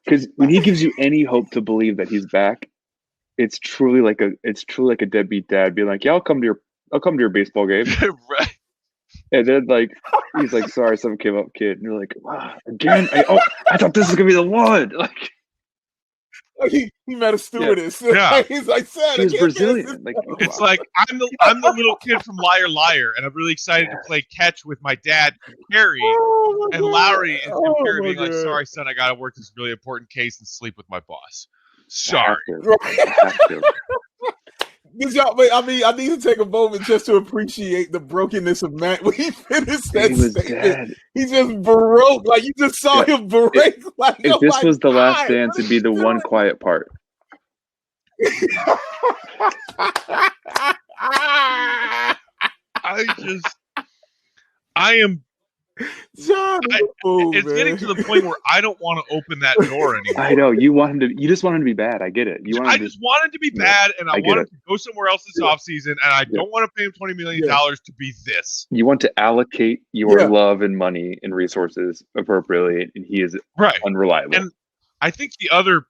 because when he gives you any hope to believe that he's back, it's truly like a deadbeat dad being like, yeah, I'll come to your baseball game. Right. And then he's like, sorry, something came up, kid. And you're like, wow, again? I thought this was gonna be the one. Like he met a stewardess. Yeah. He's like, son, he's Brazilian. It's like I'm the little kid from Liar Liar, and I'm really excited to play catch with my dad, Harry, and Lowry and Tim Carey being like, sorry, son, I gotta work this really important case and sleep with my boss. Sorry. I need to take a moment just to appreciate the brokenness of Matt when he finished that statement. He just broke, like you just saw him break. If this was the last dance, it'd be the one quiet part. I am. John, it's getting to the point where I don't want to open that door anymore. I know you want him to. You just want him to be bad. I get it. I just want him to be bad, and I want him to go somewhere else this offseason, and I don't want to pay him $20 million to be this. You want to allocate your love and money and resources appropriately, and he is unreliable. And I think the other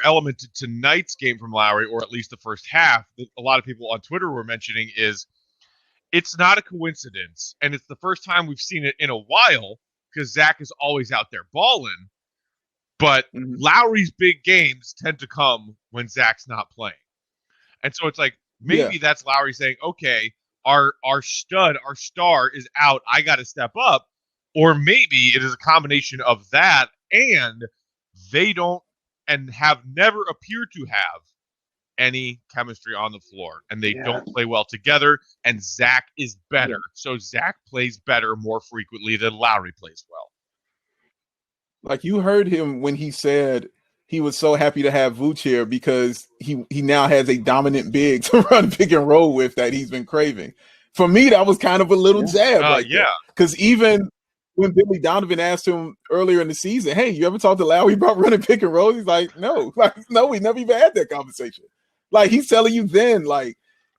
element to tonight's game from Lowry, or at least the first half, that a lot of people on Twitter were mentioning is, it's not a coincidence, and it's the first time we've seen it in a while because Zach is always out there balling. But Lowry's big games tend to come when Zach's not playing, and so it's like maybe that's Lowry saying, "Okay, our star is out. I got to step up," or maybe it is a combination of that and they don't and have never appeared to have any chemistry on the floor, and they don't play well together, and Zach is better. So Zach plays better more frequently than Lowry plays well. Like you heard him when he said he was so happy to have Vooch here because he now has a dominant big to run pick and roll with that he's been craving. For me, that was kind of a little jab. Because even when Billy Donovan asked him earlier in the season, hey, you ever talk to Lowry about running pick and roll? He's like, no, we never even had that conversation. Like he's telling you then, like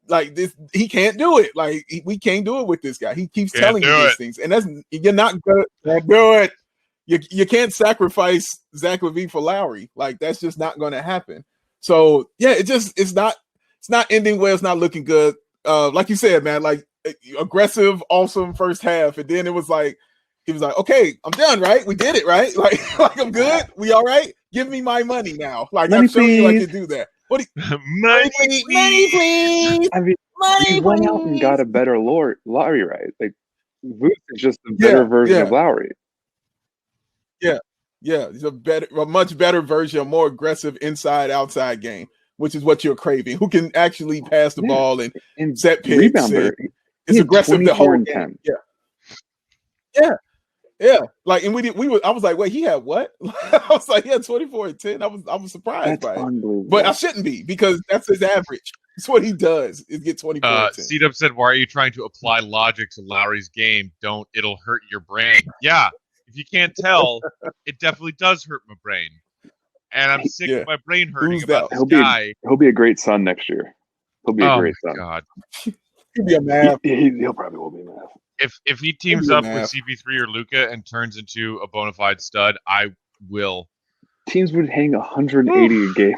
this, he can't do it. Like we can't do it with this guy. He keeps telling you these things, and that's you're not gonna do it. You can't sacrifice Zach LaVine for Lowry. Like that's just not going to happen. So yeah, it's not ending well. It's not looking good. Like you said, man, like aggressive, awesome first half, and then it was like he was like, okay, I'm done, right? We did it, right? Like I'm good. We all right? Give me my money now. Like I'm showing you I can do that. What do you, money, please. I mean, he went out and got a better Lowry, right? Like Vooch is just a better version of Lowry. Yeah, it's a much better version, a more aggressive inside-outside game, which is what you're craving. Who can actually pass the ball and set picks? It's aggressive the whole game. Yeah. Like, and I was like, wait, he had what? I was like, he had 24 and 10. I was surprised by it, but I shouldn't be because that's his average. That's what he does is get 24 and 10. C-Dub said, why are you trying to apply logic to Lowry's game? It'll hurt your brain. Yeah. If you can't tell, it definitely does hurt my brain. And I'm sick of my brain hurting about this guy. He'll be a great son next year. He'll be a great son. God. He'll be a math. He'll probably will be a math. If he teams up with CP3 or Luka and turns into a bona fide stud, I will. Teams would hang 180 a game.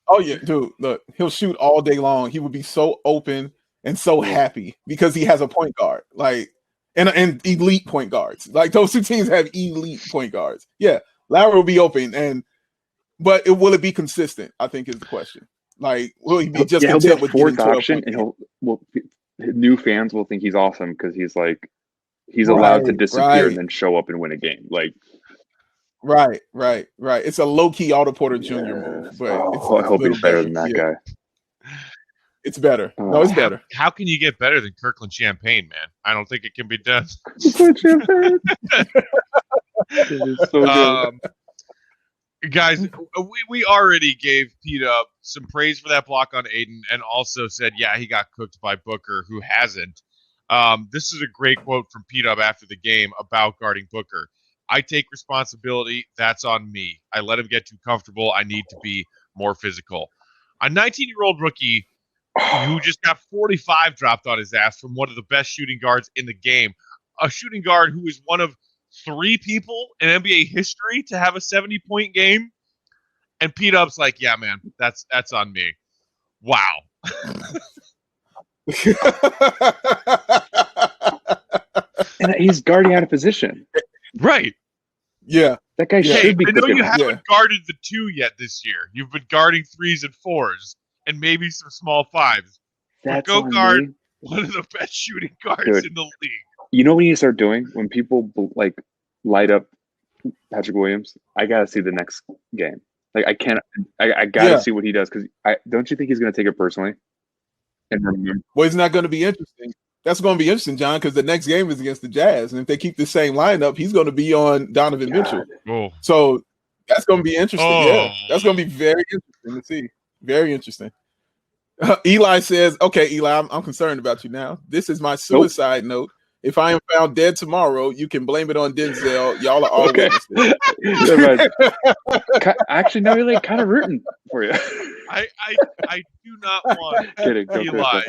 Oh, yeah, dude. Look, he'll shoot all day long. He would be so open and so happy because he has a point guard. Like, and elite point guards. Like those two teams have elite point guards. Yeah, Lowry will be open, but will it be consistent? I think is the question. Like, will he be just content with fourth option? And new fans will think he's awesome because he's allowed to disappear and then show up and win a game. Like, right. It's a low key Otto Porter Jr. move, but I hope he's better than that guy. It's better. No, it's better. How can you get better than Kirkland Champagne, man? I don't think it can be done. So good. Guys, we already gave P-Dub some praise for that block on Aiden and also said, yeah, he got cooked by Booker, who hasn't. This is a great quote from P-Dub after the game about guarding Booker. I take responsibility. That's on me. I let him get too comfortable. I need to be more physical. A 19-year-old rookie who just got 45 dropped on his ass from one of the best shooting guards in the game. A shooting guard who is one of 3 people in NBA history to have a 70-point game, and P-Dub's like, yeah, man, that's on me. Wow. And he's guarding out of position. Right. Yeah. That guy should be. I know you haven't guarded the 2 yet this year. You've been guarding 3s and 4s and maybe some small 5s. But go guard one of the best shooting guards in the league. You know what you start doing when people like light up Patrick Williams? I gotta see the next game. Like I can't. I gotta see what he does because don't you think he's gonna take it personally? And remember, well, it's not going to be interesting. That's going to be interesting, John, because the next game is against the Jazz, and if they keep the same lineup, he's going to be on Donovan Mitchell. Oh. So that's going to be interesting. Yeah, that's going to be very interesting to see. Very interesting. Eli says, "Okay, Eli, I'm concerned about you now. This is my suicide note. If I am found dead tomorrow, you can blame it on Denzel. Y'all are all witnesses." Actually, no, really, kind of rooting for you. I do not want Eli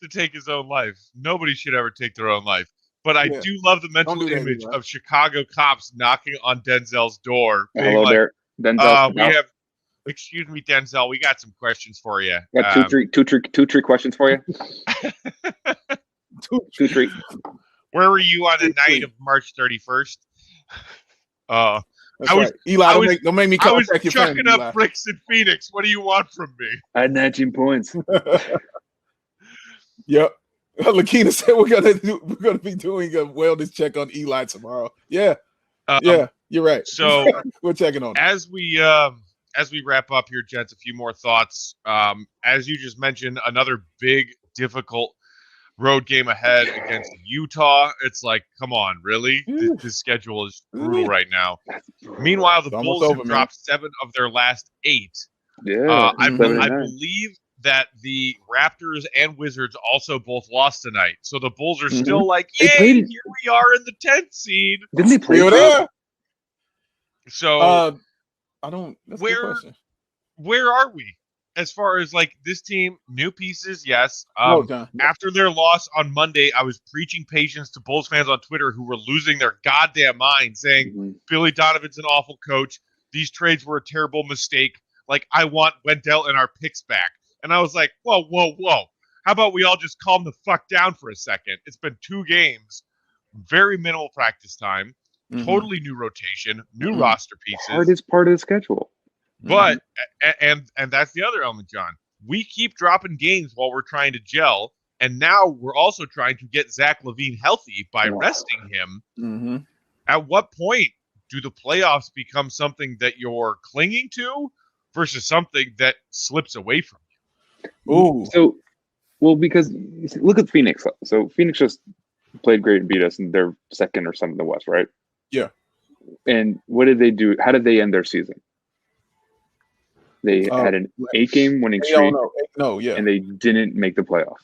to take his own life. Nobody should ever take their own life. But I do love the mental image of Chicago cops knocking on Denzel's door. Hello there, Denzel. We have, excuse me, Denzel. We got some questions for you. Yeah, two trick questions for you. two trick. Where were you on the night of March 31st? Eli, don't make me contact your chucking family, up Eli. bricks in Phoenix. What do you want from me? I had 19 points. Yep. Lakina said we're gonna be doing a wellness check on Eli tomorrow. Yeah. Yeah, you're right. So we're checking on him. As we wrap up here, gents, a few more thoughts. As you just mentioned, another big, difficult road game ahead against Utah. It's like, come on, really? This schedule is brutal right now. Meanwhile, the Bulls have dropped 7 of their last 8. Yeah, I believe that the Raptors and Wizards also both lost tonight. So the Bulls are still like, yay, here we are in the 10th seed. Didn't they play there? So I don't. That's a good question. Where are we? As far as like this team, new pieces, yes. After their loss on Monday, I was preaching patience to Bulls fans on Twitter who were losing their goddamn mind, saying Billy Donovan's an awful coach. These trades were a terrible mistake. Like, I want Wendell and our picks back. And I was like, whoa. How about we all just calm the fuck down for a second? It's been 2 games, very minimal practice time, totally new rotation, new roster pieces. Hardest part of the schedule. But and that's the other element, John. We keep dropping games while we're trying to gel, and now we're also trying to get Zach LaVine healthy by resting him. At what point do the playoffs become something that you're clinging to versus something that slips away from you? Ooh. So, well, because look at Phoenix. So Phoenix just played great and beat us, and they're second or something in the West, right? Yeah. And what did they do? How did they end their season? They had an 8-game winning streak. And they didn't make the playoff.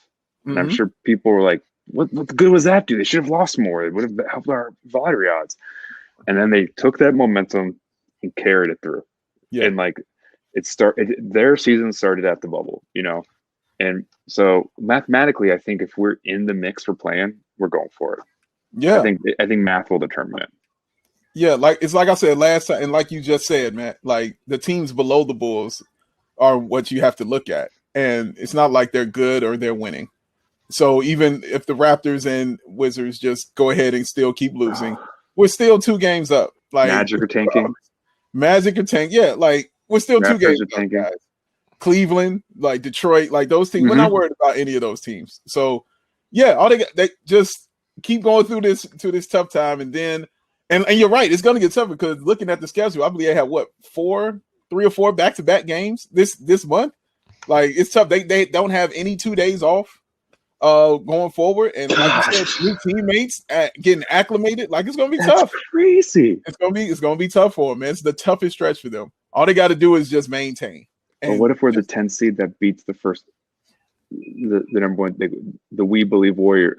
And I'm sure people were like, what good was that do? They should have lost more. It would have helped our lottery odds. And then they took that momentum and carried it through. Yeah. And like their season started at the bubble, you know? And so mathematically, I think if we're in the mix for playing, we're going for it. Yeah. I think math will determine it. Yeah, like I said last time, and like you just said, Matt, like the teams below the Bulls are what you have to look at. And it's not like they're good or they're winning. So even if the Raptors and Wizards just go ahead and still keep losing, we're still 2 games up. Like Magic are tanking. Yeah, like we're still Raptors 2 games up, guys. Cleveland, like Detroit, like those teams. We're not worried about any of those teams. So yeah, all they just keep going through this tough time, and then. And you're right, it's going to get tougher because looking at the schedule, I believe they have 3 or 4 back-to-back games this month. Like it's tough. They don't have any 2 days off. going forward. And like you said, new teammates getting acclimated. Like it's gonna be tough. Crazy. It's gonna be tough for them, man. It's the toughest stretch for them. All they got to do is just maintain. But what if we're the 10th seed that beats the number one, the We Believe Warriors?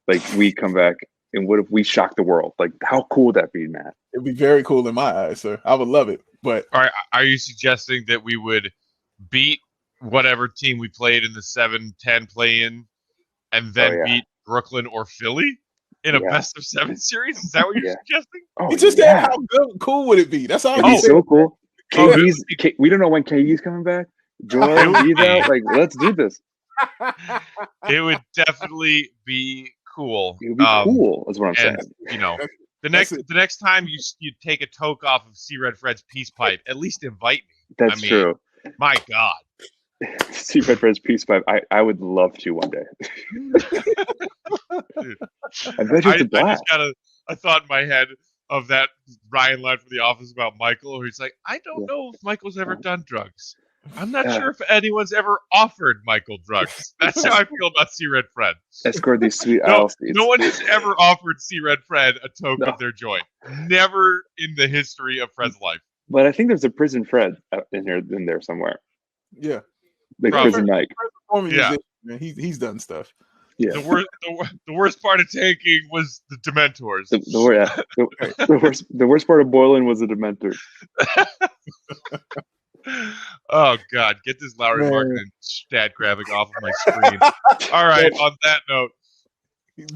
Like we come back, and what if we shock the world? Like how cool would that be, Matt? It'd be very cool in my eyes, sir. I would love it. But are you suggesting that we would beat whatever team we played in the 7-10 play-in, and then beat Brooklyn or Philly in a best of 7 series? Is that what you're suggesting? He just said how cool would it be? That's all. It'd be so cool. We don't know when KD's coming back. Joel Embiid's out. Like, let's do this. It would definitely be cool. It would be cool. That's what I'm saying. You know, the next time you take a toke off of C Red Fred's peace pipe, at least invite me. That's true. My God. C Red Fred's peace pipe. I would love to one day. I bet it's a blast. I just got a thought in my head of that Ryan line from The Office about Michael, where he's like, I don't know if Michael's ever done drugs. I'm not sure if anyone's ever offered Michael drugs. That's how I feel about C Red Fred. I scored these sweet no one has ever offered C Red Fred a toke of their joint. Never in the history of Fred's life. But I think there's a prison Fred in there somewhere. Yeah. Like prison Mike. Yeah. He's done stuff. Yeah. The worst part of tanking was the Dementors. The worst part of boiling was the Dementors. Oh God, get this Lowry Marketing stat graphic off of my screen. All right, on that note,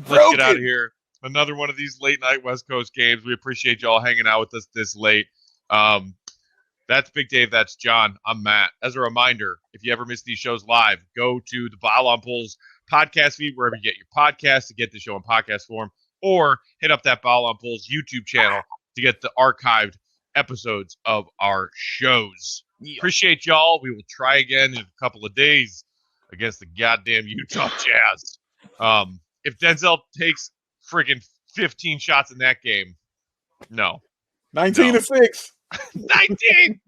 let's get out of here. Another one of these late night West Coast games. We appreciate y'all hanging out with us this late. That's Big Dave. That's John. I'm Matt. As a reminder, if you ever miss these shows live, go to the BAWL on Polls podcast feed, wherever you get your podcasts, to get the show in podcast form, or hit up that BAWL on Polls YouTube channel to get the archived episodes of our shows. Yeah. Appreciate y'all. We will try again in a couple of days against the goddamn Utah Jazz. If Denzel takes friggin' 15 shots in that game, no. 19-6. 19!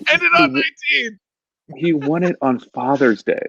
Ended on 19! He won it on Father's Day.